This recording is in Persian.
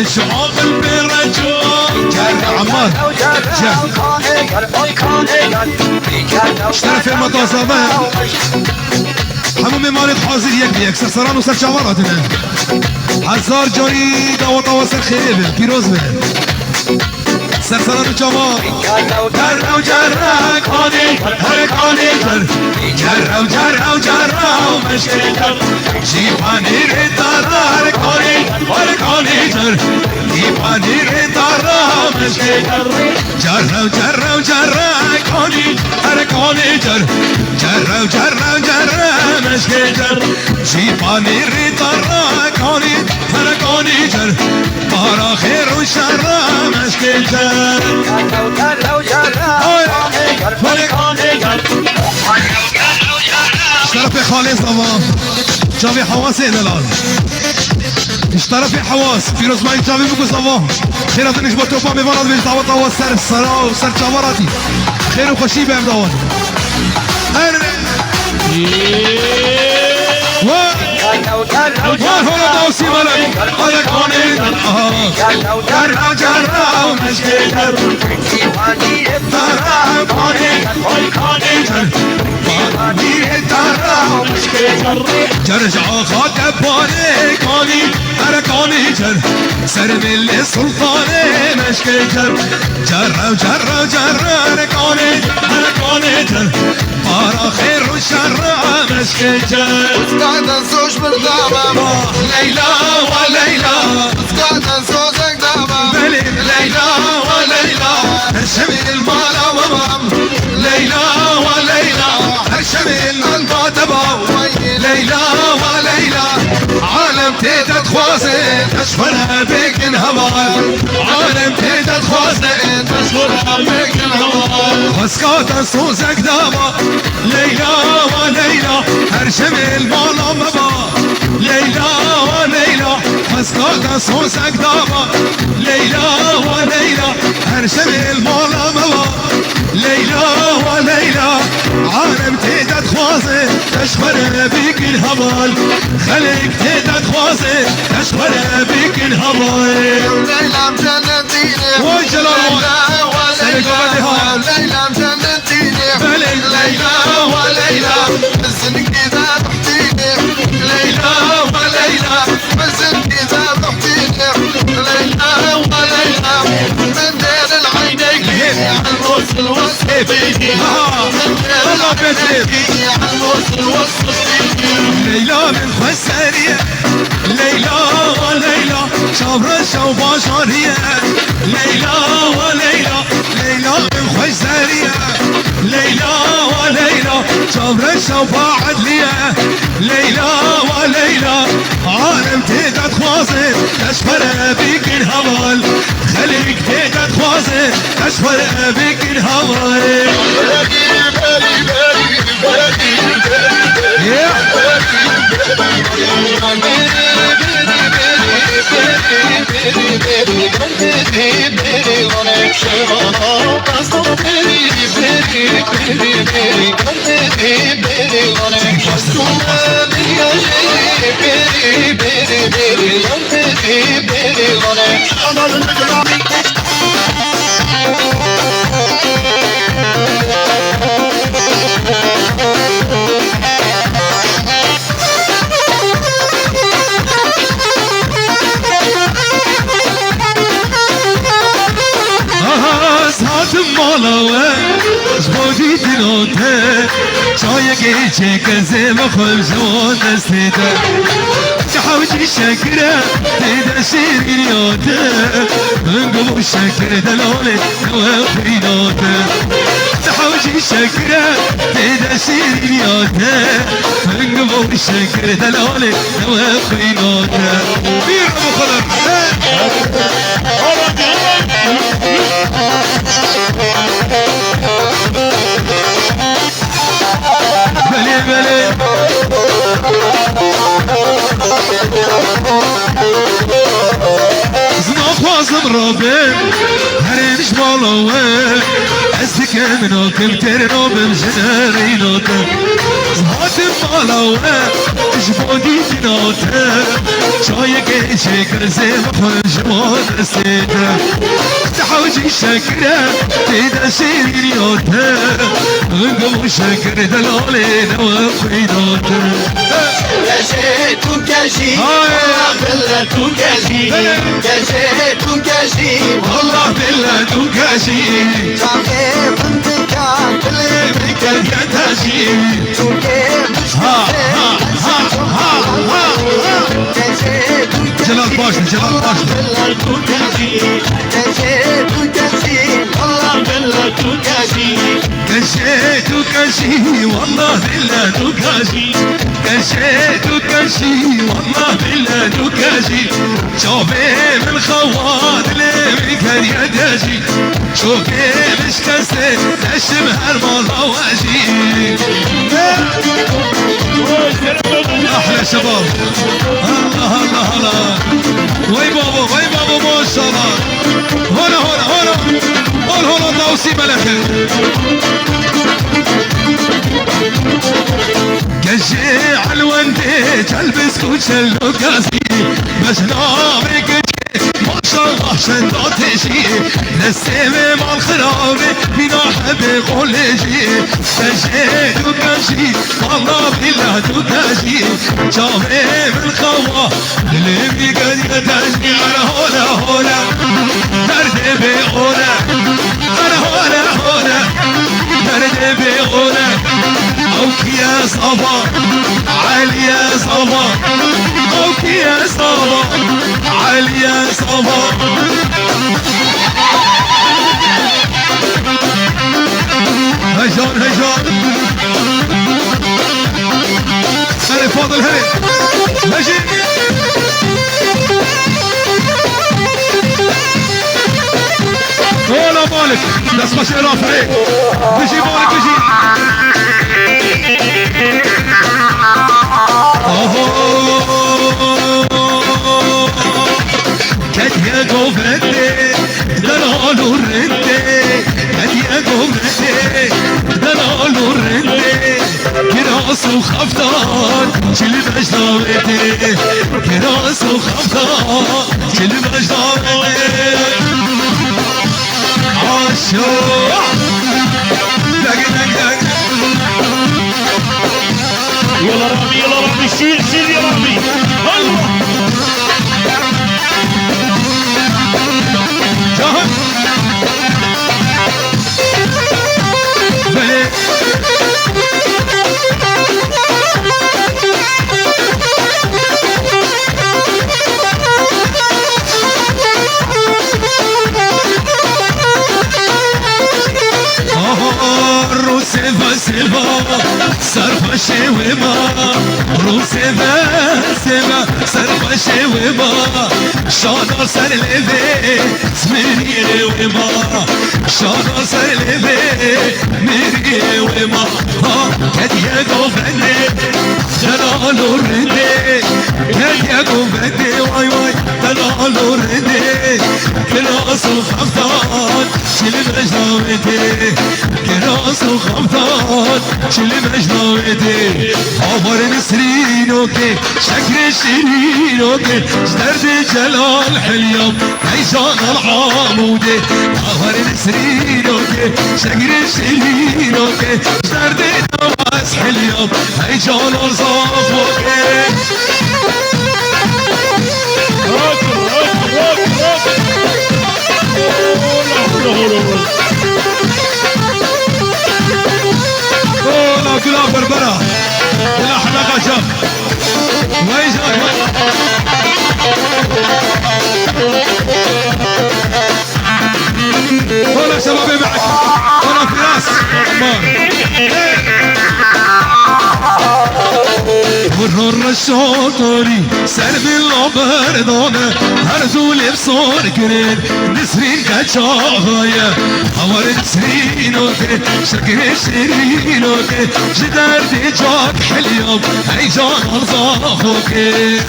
شعاب البرجوع جر عمار اشترى في المطاسمة هموم مالك حاضر یک سرسران و سر چاوراتونه هزار جاری دعوت آواسر خیلی پیروز به سرسران و چاور جر و جر کانی هر کانی جر و جر و مشکل جر جیبانی ری دار هر کانی جر جیبانی ری دار مشکل جر و جر کانی هر کانی جر و جر مشکل جر جیبانی ری دار کانی هر کانی جر بارا خیر و شر مشکل جر اشترى خالص طبعا جابي حواس دلال اشترى في حواس في رزماي جابي بكو صباح خيرات نجبة توبا مبارد بيش دعوة طوال سر الصراع وسر جاوراتي خير وخشي بهم دعوات هنا دوسي ملك هذا كوني جرى ومشكل ترى كوني جرجع خاطب باني كوني أنا كوني جر سر من السلطاني مشكل جر أنا كوني جر بارا خير وشر مشكل جر قاعد نسوش بالدعوة ليلى وليلى قاعد نسوشك دعوة ليلى وليلى هرشم المالا ومام ليلى وليلى هرشم الماتبا ليلى وليلى عالم تيدت خوازن تشفرها بيكن هوال عالم تيدت خوازن تشفرها بيكن هوال خسكات صوزك دابا ليلى وليلى هرشم المالا مبا ليلى وليلى خسكات صوزك دابا ليلى وليلى هرشم المالا مبا ليلى وليلى عالم تيدت خوازن تشفرها بيكن هوال خليك تيدت خوازن تشفرها بيكن هوال ليلى مجننتيني وجلال ليلى مجننتيني ليلى وليلى بزنك إذا تحتيني ليلى وليلى بزنك إذا تحتيني ليلى وليلى من دير العينيك عالموس الوصف فيكي من دير العينيك عالموس الوصف فيكي ليلى من خسارية ليلى وليلى شبرشة وبشرية ليلى وليلى ليلى من خسارية ليلى وليلى شبرشة وبعدلية ليلى وليلى عالم تيدت خوازن تشفرها بيك الهوال خليك تيدت خوازن تشفرها بيك الهوال مالاوه زبادی دلوته چای گیچه کزه مخل جوان دستیده تحوجی شکره تیده شیرینیاته انگو شکره دلاله نوه خریناته تحوجی شکره تیده شیرینیاته انگو شکره دلاله نوه خریناته بیر بخلق بله بله زنخواز كاظم رابن هرمش مالوه أزدك منو كمترنو بمجنرينوته زهاتم مالوه جبودي دينوته شايك شكر زي محن جمال استيته تحوجي شكره تيدا شيرينيوته غنقو شكر دلالي نوفينوته كاجي توكاجي والله بالله توكاجي كاجي توكاجي والله بالله توكاجي جاكي بنتك كل بك الكتاجي توكي مش جلال باشا جلال باشا بالله توكاجي كاجي توكاجي والله بالله توكاجي كشيت وكشي والله بالله توكاشي كشيت وكشي والله بالله توكاشي شوفي من خوات اللي كان يداشي شوفي مش كسر نشم هالمضواجي احلى شباب الله الله الله وي بابا ما شاء الله هنا دوسي ملكه كجي عالوندي تلبس كوشل وكاسي بس نامك ما شاء الله شندات شي للسيمة مع الخرابة بنا حبي قولجي كجي وكاشي والله بالله توكاشي شافي من خوا اللي بيقد يتاشي انا هولا درد بيقولا انا هولا درد بيقولا اوك يا صبا علي يا صبا اوك يا صبا علي يا صبا هجان هلا فاضل هلا هجي ولا مالك نسمع شيء رافعي بيجي مالك بيجي كاتيا جوفرتي دلالو رنتي كاتيا جوفرتي دلالو رنتي كراس وخفتان شل مجداوتي كراس وخفتان شل مجداوتي عاشو يلا ربي شيل يا ربي الله جاهز بلي سيفا سرفا شويما رو سيفا سرفا شويما شانا سر لبي سميري وما شانا سر لبي ميري وما كديا قوفني دلالو رندي كديا قوفني واي دلالو رندي كراس وخفتان شل مجناوتي كراس وخفتان شل مجناوتي عمر نسرينوكي شكر شيرينوكي جدرد جلال حليم هيجان العامودي عمر نسرينوكي شكر شيرينوكي جدرد نواس حليم هيجان الصافوكي كلها بربرة كلها حلقة جاب ويجان هلا شبابي معك هلا فراس مرر الشاطري سلب البردانه هرزول بصور كرين نسرين كتشاغايا هور نسرين اوكي شكر شيرين اوكي جدار دي جاك حليوم هيجان الصاخ اوكي